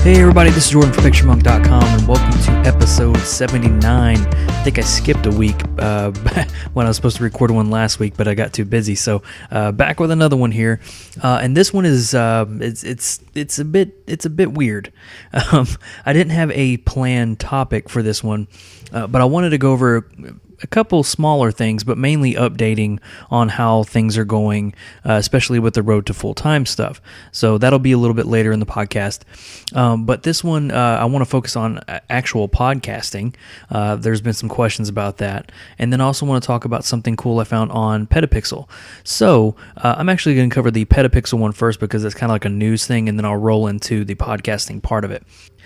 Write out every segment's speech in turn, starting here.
Hey everybody, this is Jordan from PictureMonk.com and welcome to episode 79. I think I skipped a week when I was supposed to record one last week, but I got too busy. So back with another one here, and this one is it's a bit weird. I didn't have a planned topic for this one, but I wanted to go over a couple smaller things, but mainly updating on how things are going, especially with the road to full-time stuff. So that'll be a little bit later in the podcast. But this one, I want to focus on actual podcasting. There's been some questions about that. And then I also want to talk about something cool I found on Peda Pixel. So I'm actually going to cover the Peda Pixel one first because it's kind of like a news thing, and then I'll roll into the podcasting part of it.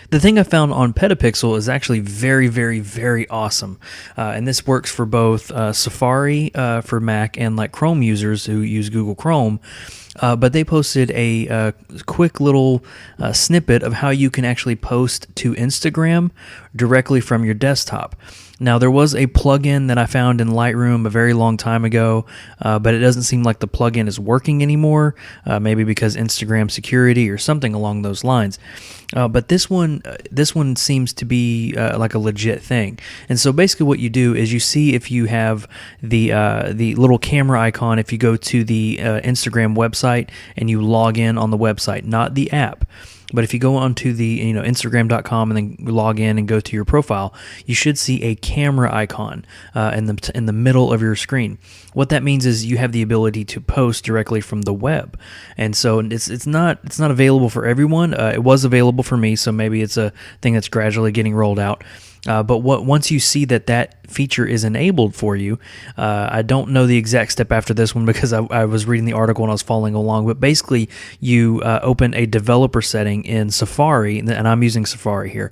The thing I found on Peda Pixel is actually very, very, very awesome. And this works for both Safari for Mac and like Chrome users who use Google Chrome. But they posted a quick little snippet of how you can actually post to Instagram directly from your desktop. Now, there was a plugin that I found in Lightroom a very long time ago, but it doesn't seem like the plugin is working anymore, maybe because Instagram security or something along those lines. But this one seems to be like a legit thing. And so basically what you do is you see if you have the little camera icon if you go to the Instagram website and you log in on the website, not the app. But if you go onto the Instagram.com and then log in and go to your profile, you should see a camera icon in the middle of your screen. What that means is you have the ability to post directly from the web, and so it's not available for everyone. It was available for me, so maybe it's a thing that's gradually getting rolled out. But once you see that feature is enabled for you, I don't know the exact step after this one because I was reading the article and I was following along. But basically, you open a developer setting in Safari, and I'm using Safari here,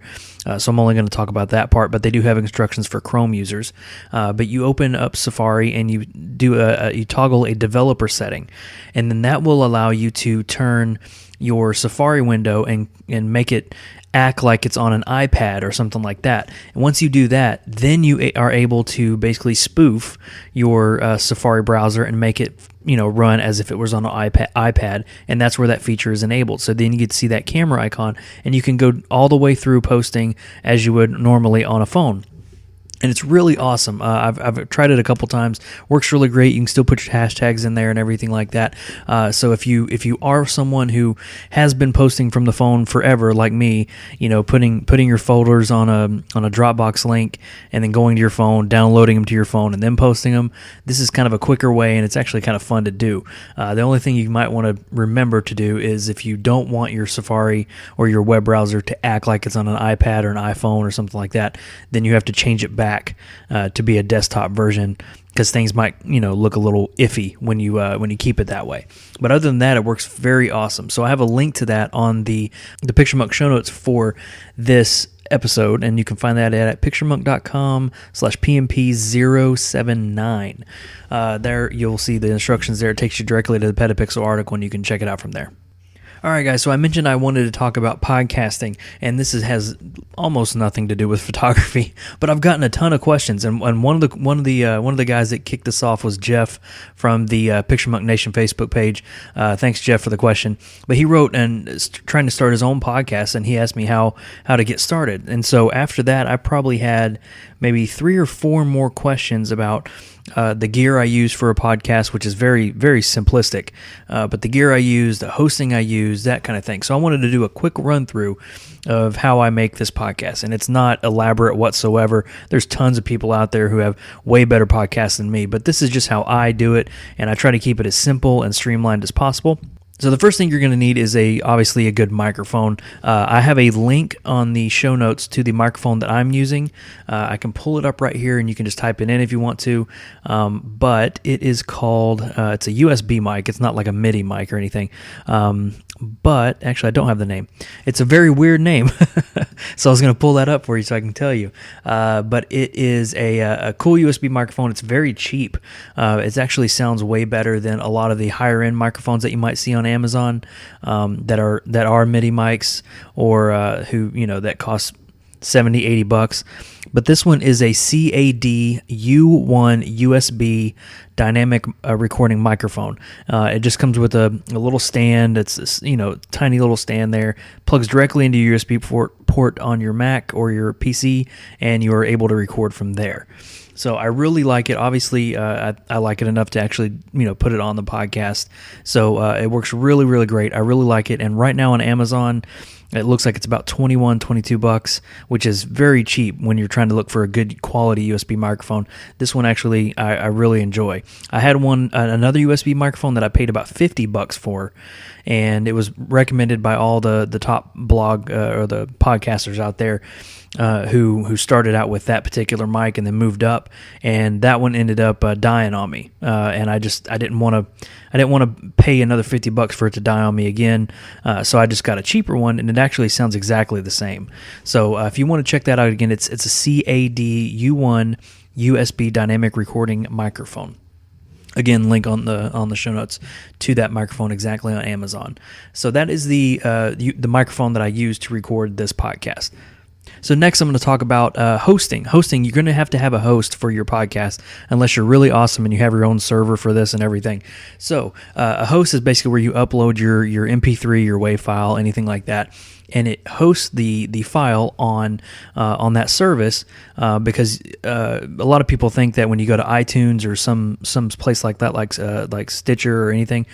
so I'm only going to talk about that part. But they do have instructions for Chrome users. But you open up Safari and you you toggle a developer setting, and then that will allow you to turn your Safari window and make it act like it's on an iPad or something like that. And once you do that, then you are able to basically spoof your Safari browser and make it run as if it was on an iPad, and that's where that feature is enabled. So then you get to see that camera icon, and you can go all the way through posting as you would normally on a phone. And it's really awesome. I've tried it a couple times. Works really great. You can still put your hashtags in there and everything like that. So if you are someone who has been posting from the phone forever, like me, putting your folders on a Dropbox link and then going to your phone, downloading them to your phone, and then posting them, this is kind of a quicker way, and it's actually kind of fun to do. The only thing you might want to remember to do is if you don't want your Safari or your web browser to act like it's on an iPad or an iPhone or something like that, then you have to change it back to be a desktop version, because things might look a little iffy when you keep it that way. But other than that, it works very awesome. So I have a link to that on the PictureMonk show notes for this episode, and you can find that at PictureMonk.com/PMP079. There you'll see the instructions there. It takes you directly to the Peda Pixel article, and you can check it out from there. All right, guys, so I mentioned I wanted to talk about podcasting, and this has almost nothing to do with photography, but I've gotten a ton of questions, and one of the guys that kicked us off was Jeff from the PictureMonk Nation Facebook page. Thanks, Jeff, for the question. But he wrote and trying to start his own podcast, and he asked me how to get started. And so after that, I probably had maybe 3 or 4 more questions about the gear I use for a podcast, which is very, very simplistic, but the gear I use, the hosting I use, that kind of thing. So I wanted to do a quick run through of how I make this podcast, and it's not elaborate whatsoever. There's tons of people out there who have way better podcasts than me, but this is just how I do it, and I try to keep it as simple and streamlined as possible. So the first thing you're going to need is obviously a good microphone. I have a link on the show notes to the microphone that I'm using. I can pull it up right here, and you can just type it in if you want to. But it is called, it's a USB mic. It's not like a MIDI mic or anything. But actually, I don't have the name. It's a very weird name. So I was going to pull that up for you so I can tell you. But it is a cool USB microphone. It's very cheap. It actually sounds way better than a lot of the higher end microphones that you might see on Amazon that are MIDI mics or that cost $70-$80. But this one is a CAD U1 USB dynamic recording microphone. It just comes with a little stand. It's tiny little stand there. Plugs directly into your USB port on your Mac or your PC, and you are able to record from there. So I really like it. Obviously, I like it enough to actually put it on the podcast. So it works really, really great. I really like it. And right now on Amazon, it looks like it's about $22, which is very cheap when you're trying to look for a good quality USB microphone. This one actually I really enjoy. I had another USB microphone that I paid about $50 for, and it was recommended by all the top blog or the podcasters out there who started out with that particular mic and then moved up, and that one ended up dying on me, and I didn't want to pay another $50 for it to die on me again, so I just got a cheaper one, and it actually sounds exactly the same. So if you want to check that out again, it's a CAD U1 USB dynamic recording microphone. Again, link on the show notes to that microphone exactly on Amazon. So that is the microphone that I use to record this podcast. So next I'm going to talk about hosting. Hosting, you're going to have a host for your podcast unless you're really awesome and you have your own server for this and everything. So a host is basically where you upload your MP3, your WAV file, anything like that, and it hosts the file on that service because a lot of people think that when you go to iTunes or some place like that, like Stitcher or anything,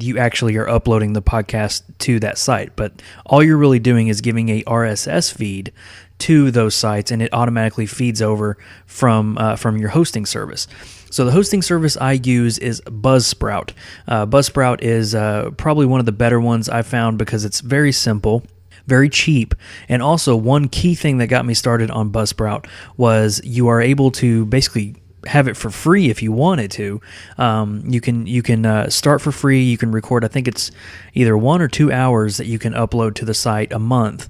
you actually are uploading the podcast to that site. But all you're really doing is giving a RSS feed to those sites, and it automatically feeds over from your hosting service. So the hosting service I use is Buzzsprout. Buzzsprout is probably one of the better ones I found because it's very simple, very cheap, and also one key thing that got me started on Buzzsprout was you are able to basically have it for free if you wanted to. You can start for free. You can record, I think it's either 1 or 2 hours that you can upload to the site a month.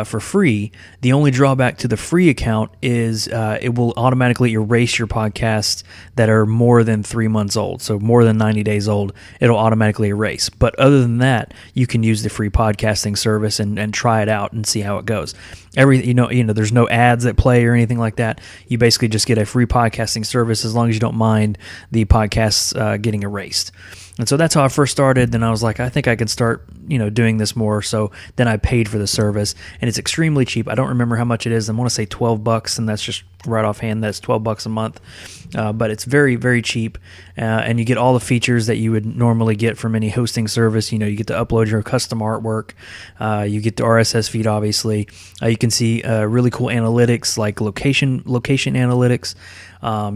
For free. The only drawback to the free account is it will automatically erase your podcasts that are more than 3 months old, so more than 90 days old. It'll automatically erase. But other than that, you can use the free podcasting service and try it out and see how it goes. There's no ads that play or anything like that. You basically just get a free podcasting service as long as you don't mind the podcasts getting erased. And so that's how I first started. Then I was like, I think I can start, doing this more. So then I paid for the service, and it's extremely cheap. I don't remember how much it is. I want to say $12, and that's just right offhand. That's $12 a month. But it's very, very cheap, and you get all the features that you would normally get from any hosting service. You get to upload your custom artwork. You get the RSS feed, obviously. You can see really cool analytics like location analytics.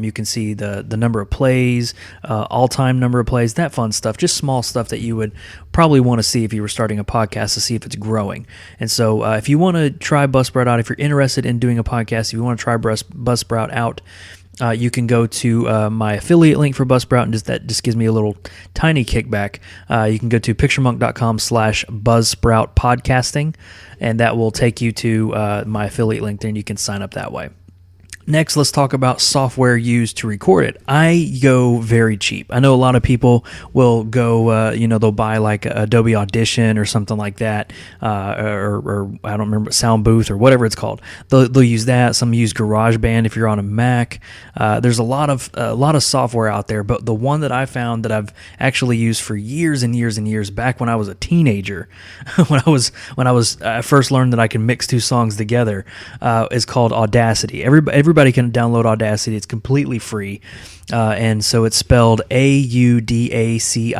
You can see the number of plays, all-time number of plays, that fun stuff, just small stuff that you would probably want to see if you were starting a podcast to see if it's growing. And so if you want to try Buzzsprout out, if you're interested in doing a podcast, if you want to try Buzzsprout out, you can go to my affiliate link for Buzzsprout, and that just gives me a little tiny kickback. You can go to PictureMonk.com/Buzzsprout podcasting, and that will take you to my affiliate link there, and you can sign up that way. Next, let's talk about software used to record it. I go very cheap. I know a lot of people will go, they'll buy like Adobe Audition or something like that, or I don't remember, Sound Booth or whatever it's called. They'll use that. Some use GarageBand if you're on a Mac. There's a lot of software out there, but the one that I found that I've actually used for years and years and years, back when I was a teenager, when I first learned that I can mix two songs together, is called Audacity. Everybody can download Audacity. It's completely free, and so it's spelled Audacity.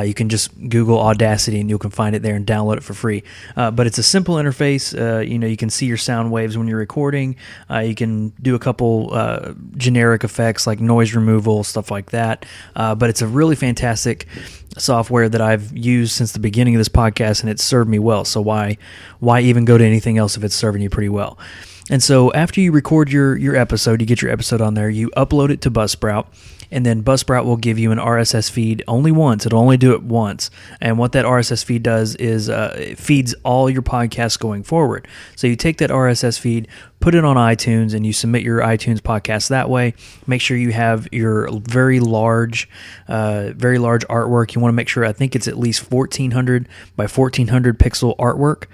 You can just Google Audacity and you can find it there and download it for free. But it's a simple interface. You can see your sound waves when you're recording. You can do a couple generic effects like noise removal, stuff like that. But it's a really fantastic software that I've used since the beginning of this podcast, and it's served me well. So why even go to anything else if it's serving you pretty well? And so after you record your episode, you get your episode on there, you upload it to Buzzsprout, and then Buzzsprout will give you an RSS feed only once. It'll only do it once. And what that RSS feed does is it feeds all your podcasts going forward. So you take that RSS feed, put it on iTunes, and you submit your iTunes podcast that way. Make sure you have your very large artwork. You want to make sure, I think it's at least 1400 by 1400 pixel artwork.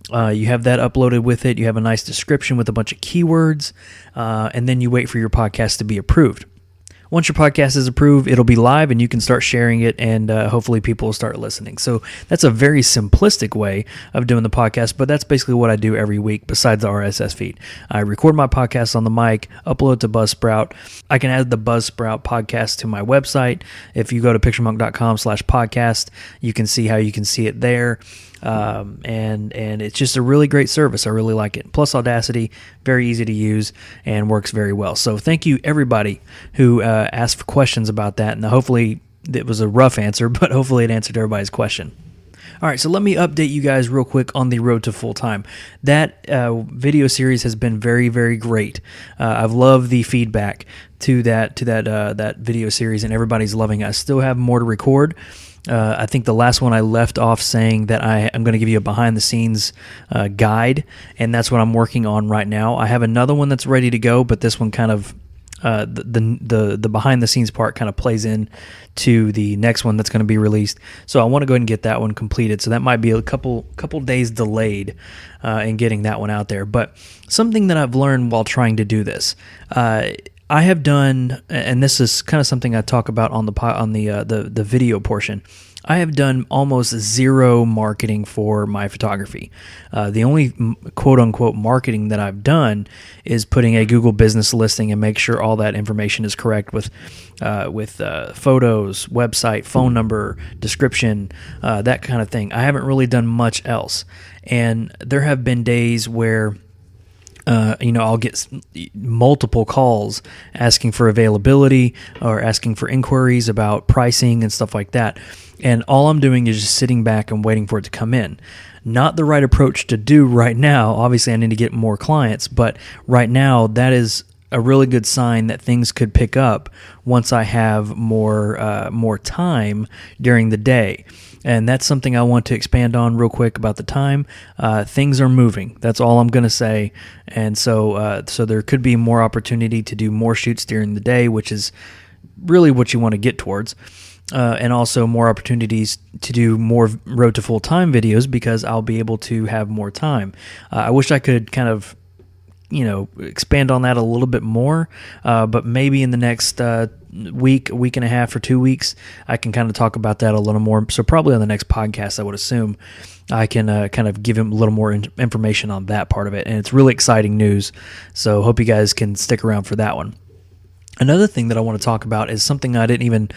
You have that uploaded with it. You have a nice description with a bunch of keywords, and then you wait for your podcast to be approved. Once your podcast is approved, it'll be live and you can start sharing it, and hopefully people will start listening. So that's a very simplistic way of doing the podcast, but that's basically what I do every week besides the RSS feed. I record my podcast on the mic, upload it to Buzzsprout. I can add the Buzzsprout podcast to my website. If you go to PictureMonk.com/podcast, you can see how you can see it there. And it's just a really great service. I really like it. Plus Audacity, very easy to use and works very well. So thank you everybody who asked for questions about that. And hopefully it was a rough answer, but hopefully it answered everybody's question. All right, so let me update you guys real quick on the road to full time. That video series has been very, very great. I've loved the feedback to that video series, and everybody's loving it. I still have more to record. I think the last one I left off saying that I'm going to give you a behind-the-scenes guide, and that's what I'm working on right now. I have another one that's ready to go, but this one kind of the behind-the-scenes part kind of plays in to the next one that's going to be released. So I want to go ahead and get that one completed. So that might be a couple days delayed in getting that one out there. But something that I've learned while trying to do this. I have done, and this is kind of something I talk about on the video portion. I have done almost zero marketing for my photography. The only quote-unquote marketing that I've done is putting a Google business listing and make sure all that information is correct with photos, website, phone number, description, that kind of thing. I haven't really done much else. And there have been days where I'll get multiple calls asking for availability or asking for inquiries about pricing and stuff like that. And all I'm doing is just sitting back and waiting for it to come in. Not the right approach to do right now. Obviously, I need to get more clients, but right now that is a really good sign that things could pick up once I have more time during the day. And that's something I want to expand on real quick about the time. Things are moving. That's all I'm going to say. And so there could be more opportunity to do more shoots during the day, which is really what you want to get towards. And also more opportunities to do more road to full-time videos because I'll be able to have more time. I wish I could kind of expand on that a little bit more, but maybe in the next week and a half or 2 weeks, I can kind of talk about that a little more. So probably on the next podcast, I would assume I can kind of give him a little more information on that part of it. And it's really exciting news. So hope you guys can stick around for that one. Another thing that I want to talk about is something I didn't even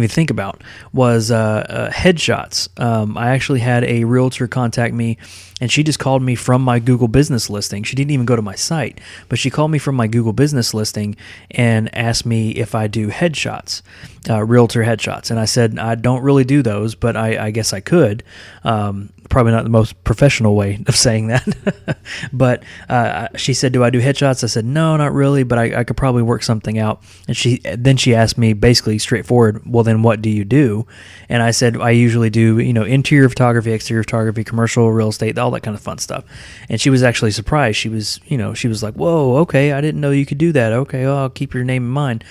think about was headshots. I actually had a realtor contact me, and she just called me from my Google business listing. She didn't even go to my site, but she called me from my Google business listing and asked me if I do headshots, realtor headshots. And I said, I don't really do those, but I guess I could. Probably not the most professional way of saying that. But she said, do I do headshots? I said, no, not really, but I could probably work something out. And then she asked me basically straightforward, well, then what do you do? And I said, I usually do, interior photography, exterior photography, commercial, real estate, all that kind of fun stuff. And she was actually surprised. She was like, whoa, okay, I didn't know you could do that. Okay, well, I'll keep your name in mind.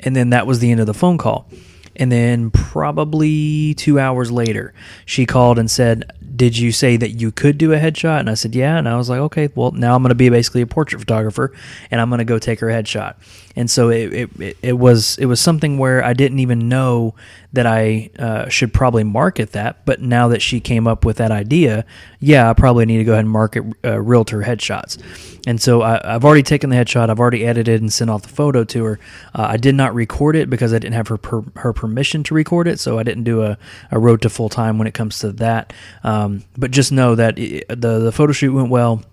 And then that was the end of the phone call. And then probably 2 hours later, she called and said, did you say that you could do a headshot? And I said, yeah. And I was like, okay, well, now I'm going to be basically a portrait photographer, and I'm going to go take her headshot. And so it was something where I didn't even know that I should probably market that. But now that she came up with that idea, yeah, I probably need to go ahead and market realtor headshots. And so I've already taken the headshot. I've already edited and sent off the photo to her. I did not record it because I didn't have her permission to record it. So I didn't do a road to full time when it comes to that. But just know that the photo shoot went well.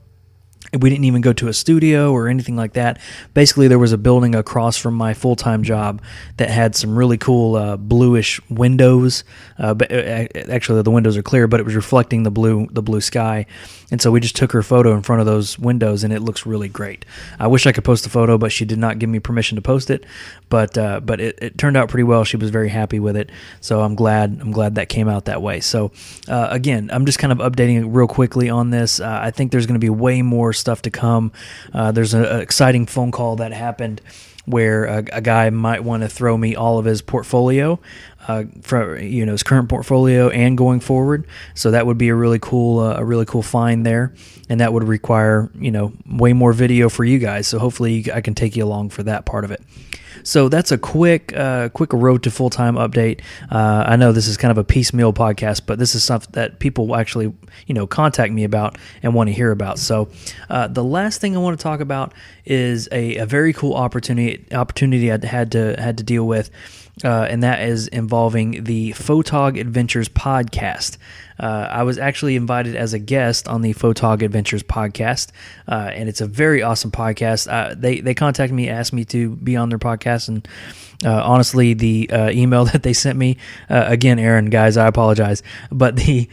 We didn't even go to a studio or anything like that. Basically, there was a building across from my full-time job that had some really cool bluish windows. But actually, the windows are clear, but it was reflecting the blue sky. And so we just took her photo in front of those windows, and it looks really great. I wish I could post the photo, but she did not give me permission to post it. But it turned out pretty well. She was very happy with it. So I'm glad that came out that way. So again, I'm just kind of updating real quickly on this. I think there's going to be way more stuff to come. There's an exciting phone call that happened where a guy might want to throw me all of his portfolio, from his current portfolio and going forward. So that would be a really cool find there, and that would require way more video for you guys. So hopefully I can take you along for that part of it. So that's a quick road to full-time update. I know this is kind of a piecemeal podcast, but this is stuff that people actually, contact me about and want to hear about. So the last thing I want to talk about is a very cool opportunity I had to deal with, and that is involving the Photog Adventures podcast. I was actually invited as a guest on the Photog Adventures podcast, and it's a very awesome podcast. They contacted me, asked me to be on their podcast, and honestly, the email that they sent me, again, Aaron, guys, I apologize, but the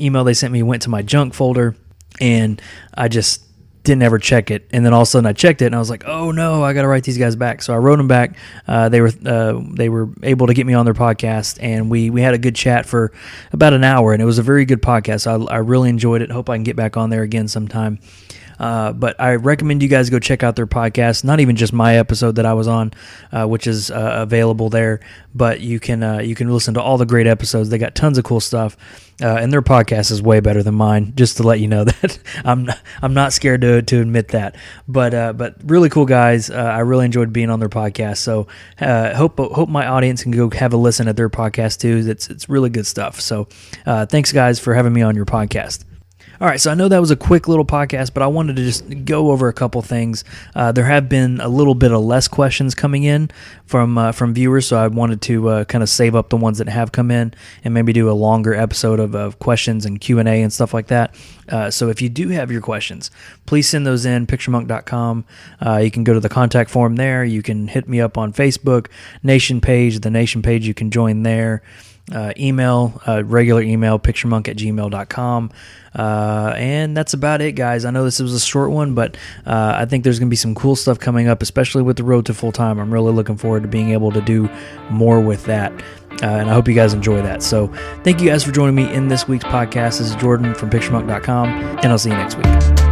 email they sent me went to my junk folder, and I just didn't ever check it, and then all of a sudden I checked it and I was like, oh no, I gotta write these guys back. So I wrote them back. They were able to get me on their podcast, and we had a good chat for about an hour, and it was a very good podcast. I really enjoyed it. Hope I can get back on there again sometime. But I recommend you guys go check out their podcast. Not even just my episode that I was on, which is available there, but you can listen to all the great episodes. They got tons of cool stuff, and their podcast is way better than mine. Just to let you know that I'm not scared to admit that. But really cool guys. I really enjoyed being on their podcast. So hope my audience can go have a listen at their podcast too. It's really good stuff. So thanks guys for having me on your podcast. All right, so I know that was a quick little podcast, but I wanted to just go over a couple things. There have been a little bit of less questions coming in from viewers, so I wanted to kind of save up the ones that have come in and maybe do a longer episode of questions and Q&A and stuff like that. So if you do have your questions, please send those in, PictureMonk.com. You can go to the contact form there. You can hit me up on Facebook, Nation page. The Nation page, you can join there. Email, regular email, PictureMonk@gmail.com. And that's about it, guys. I know this was a short one, but I think there's going to be some cool stuff coming up, especially with the road to full-time. I'm really looking forward to being able to do more with that. And I hope you guys enjoy that. So thank you guys for joining me in this week's podcast. This is Jordan from PictureMonk.com, and I'll see you next week.